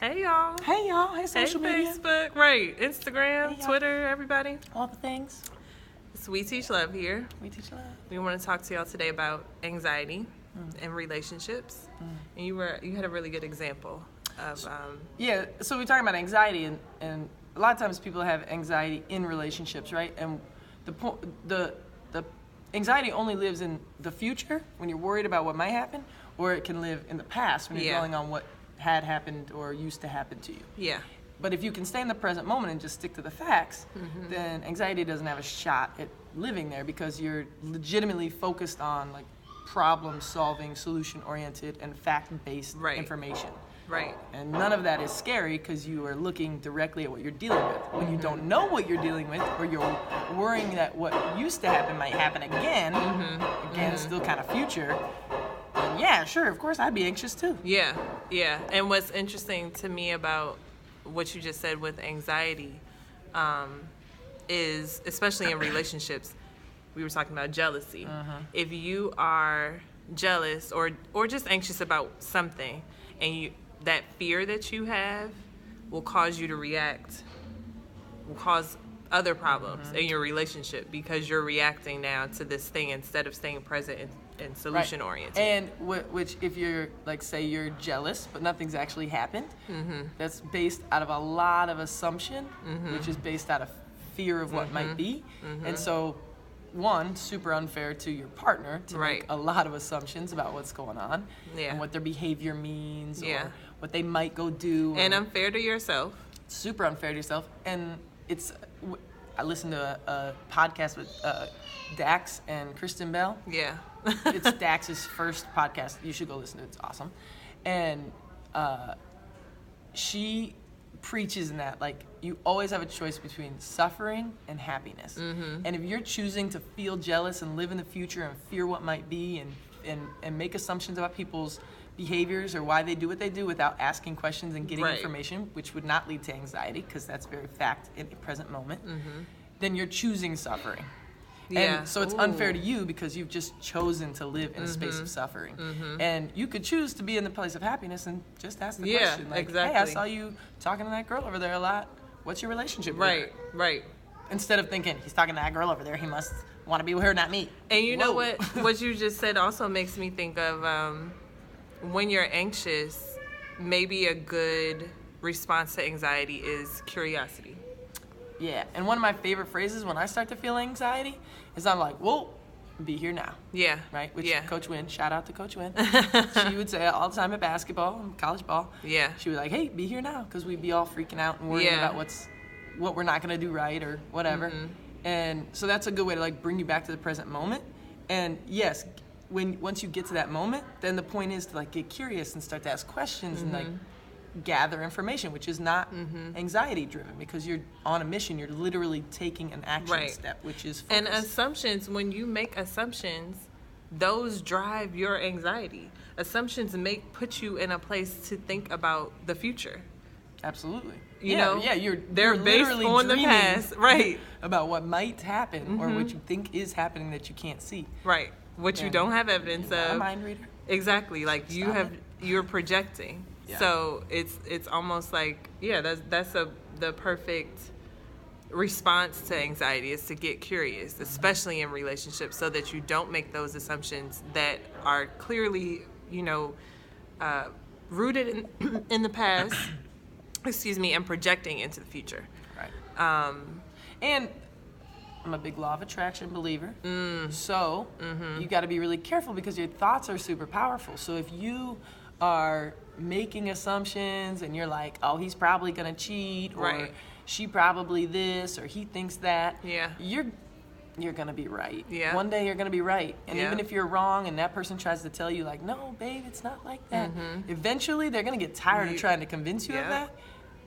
Hey, y'all. Hey, y'all. Hey, social media. Facebook. Right. Instagram, Hey, y'all. Twitter, everybody. All the things. It's We Teach Love here. We teach love. We want to talk to y'all today about anxiety and relationships. And you had a really good example of... Yeah, so we're talking about anxiety, and a lot of times people have anxiety in relationships, right? And the anxiety only lives in the future when you're worried about what might happen, or it can live in the past when you're dwelling on what had happened or used to happen to you. Yeah. But if you can stay in the present moment and just stick to the facts, then anxiety doesn't have a shot at living there because you're legitimately focused on like problem solving, solution oriented, and fact based information. Right. And none of that is scary because you are looking directly at what you're dealing with. When you don't know what you're dealing with, or you're worrying that what used to happen might happen again, still kind of future, then yeah, sure, of course, I'd be anxious too. Yeah. And what's interesting to me about what you just said with anxiety is, especially in relationships, we were talking about jealousy. If you are jealous or just anxious about something, and that fear that you have will cause you to react, will cause other problems in your relationship because you're reacting now to this thing instead of staying present and solution oriented. And which, if you're like, say you're jealous but nothing's actually happened, that's based out of a lot of assumption, which is based out of fear of what might be. And so, one, super unfair to your partner to make a lot of assumptions about what's going on and what their behavior means or what they might go do. And unfair to yourself. Super unfair to yourself. And I listened to a podcast with Dax and Kristen Bell. Yeah. It's Dax's first podcast. You should go listen to it. It's awesome. And she preaches in that, like, you always have a choice between suffering and happiness. And if you're choosing to feel jealous and live in the future and fear what might be and make assumptions about people's behaviors or why they do what they do without asking questions and getting information, which would not lead to anxiety because that's very fact in the present moment, then you're choosing suffering. Yeah. And so it's unfair to you because you've just chosen to live in a space of suffering. And you could choose to be in the place of happiness and just ask the question. Like, exactly. Hey, I saw you talking to that girl over there a lot. What's your relationship with her? Right. Instead of thinking, he's talking to that girl over there. He must want to be with her, not me. And you know what? What you just said also makes me think of when you're anxious, maybe a good response to anxiety is curiosity. Yeah, and one of my favorite phrases when I start to feel anxiety is I'm like, whoa, be here now. Yeah. Right? Which Coach Wynn, shout out to Coach Wynn. She would say it all the time at basketball and college ball. Yeah. She would be like, hey, be here now, because we'd be all freaking out and worrying about what we're not going to do right or whatever. And so that's a good way to like bring you back to the present moment. And yes, once you get to that moment, then the point is to like get curious and start to ask questions and like gather information, which is not anxiety driven because you're on a mission. You're literally taking an action step, which is focus. And assumptions, when you make assumptions, those drive your anxiety. Assumptions put you in a place to think about the future. Absolutely. They're based on the past, right? About what might happen or what you think is happening that you can't see, right? What you don't have evidence of. A mind reader. Exactly. Like you're projecting. Yeah. So it's almost like that's the perfect response to anxiety is to get curious, especially in relationships, so that you don't make those assumptions that are clearly rooted in the past. And projecting into the future. Right. And I'm a big law of attraction believer. So you got to be really careful because your thoughts are super powerful. So if you are making assumptions and you're like, oh, he's probably going to cheat or she probably this or he thinks that, you're going to be right. Yeah. One day you're going to be right. And even if you're wrong and that person tries to tell you like, no, babe, it's not like that. Eventually they're going to get tired of trying to convince you of that.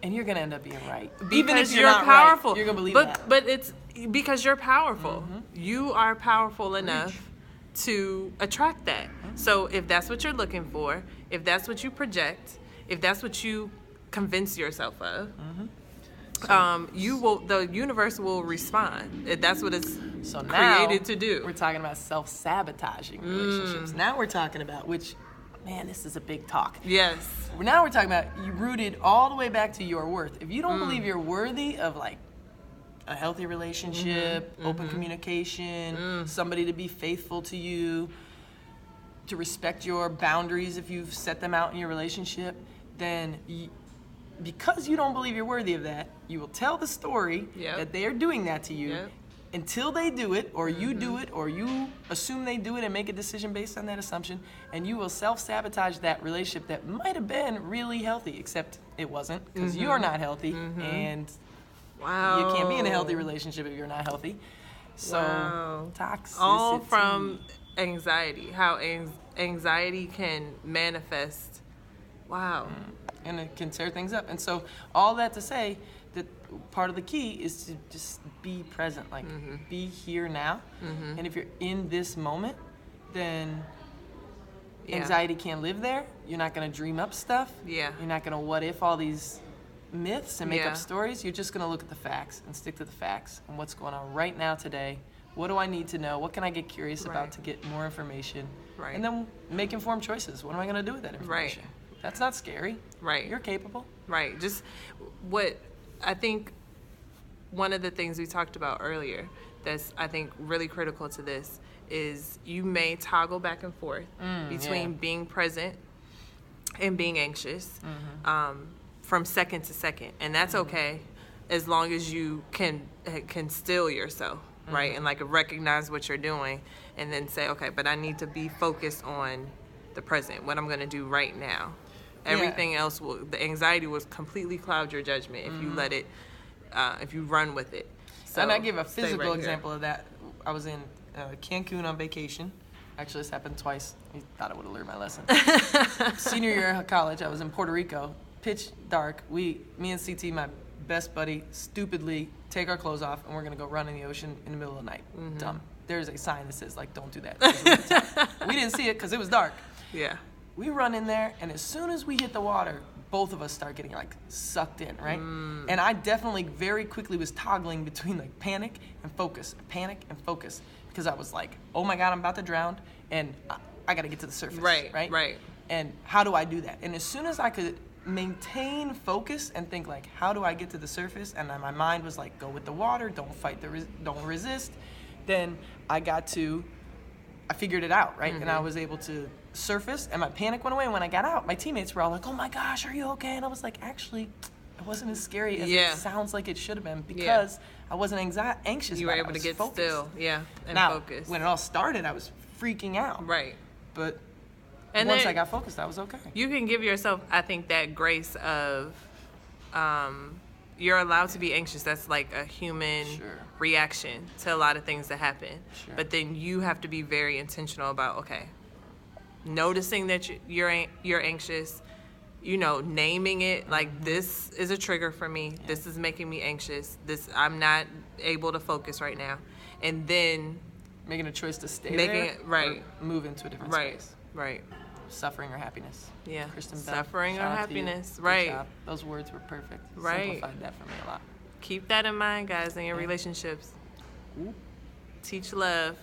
And you're going to end up being right. Even if you're not powerful. Right, you're going to believe that. But it's because you're powerful. You are powerful enough to attract that. So if that's what you're looking for, if that's what you project, if that's what you convince yourself of, the universe will respond. That's what it's created to do. We're talking about self-sabotaging relationships. Now we're talking about which man, this is a big talk. Yes. Now we're talking about you rooted all the way back to your worth. If you don't believe you're worthy of like a healthy relationship, open communication, somebody to be faithful to you, to respect your boundaries if you've set them out in your relationship, then because you don't believe you're worthy of that, you will tell the story that they are doing that to you until they do it, or you do it, or you assume they do it and make a decision based on that assumption, and you will self-sabotage that relationship that might have been really healthy, except it wasn't, because you're not healthy, and you can't be in a healthy relationship if you're not healthy. So toxicity. All from anxiety, how anxiety can manifest. Wow. And it can tear things up. And so all that to say that part of the key is to just be present, like be here now. And if you're in this moment, then anxiety can't live there. You're not going to dream up stuff. Yeah. You're not going to what if all these myths and make up stories. You're just going to look at the facts and stick to the facts and what's going on right now today. What do I need to know? What can I get curious about to get more information? Right. And then make informed choices. What am I going to do with that information? Right. That's not scary. Right. You're capable. Right. Just what I think one of the things we talked about earlier that's, I think, really critical to this is you may toggle back and forth between being present and being anxious from second to second. And that's okay as long as you can still yourself, right? And like recognize what you're doing and then say, okay, but I need to be focused on the present, what I'm going to do right now. Everything else the anxiety will completely cloud your judgment if you let it, if you run with it. So and I give a physical example of that. I was in Cancun on vacation. Actually, this happened twice. I thought I would have learned my lesson. Senior year of college, I was in Puerto Rico. Pitch dark. Me and CT, my best buddy, stupidly take our clothes off and we're going to go run in the ocean in the middle of the night. Dumb. There's a sign that says, like, don't do that. We didn't see it because it was dark. Yeah. We run in there, and as soon as we hit the water, both of us start getting, like, sucked in, right? And I definitely very quickly was toggling between, like, panic and focus, because I was like, oh, my God, I'm about to drown, and I got to get to the surface, right? And how do I do that? And as soon as I could maintain focus and think, like, how do I get to the surface? And then my mind was like, go with the water, don't fight, don't resist. Then I figured it out, right? And I was able to surface, and my panic went away. And when I got out, my teammates were all like, oh my gosh, are you okay? And I was like, actually, it wasn't as scary as it sounds like it should have been, because I wasn't anxious. You were able to get focused. Still, and now, focus. When it all started, I was freaking out. Right. But and once I got focused, I was okay. You can give yourself, I think, that grace of you're allowed to be anxious. That's like a human reaction to a lot of things that happen. But then you have to be very intentional about, okay, noticing that you're anxious, naming it, like, this is a trigger for me. This is making me anxious. I'm not able to focus right now. And then making a choice to stay there, or move into a different space. Right. Suffering or happiness. Yeah. Kristen Bell. Suffering or happiness. Good Right. job. Those words were perfect. Right. Simplified that for me a lot. Keep that in mind, guys, in your relationships. Teach love.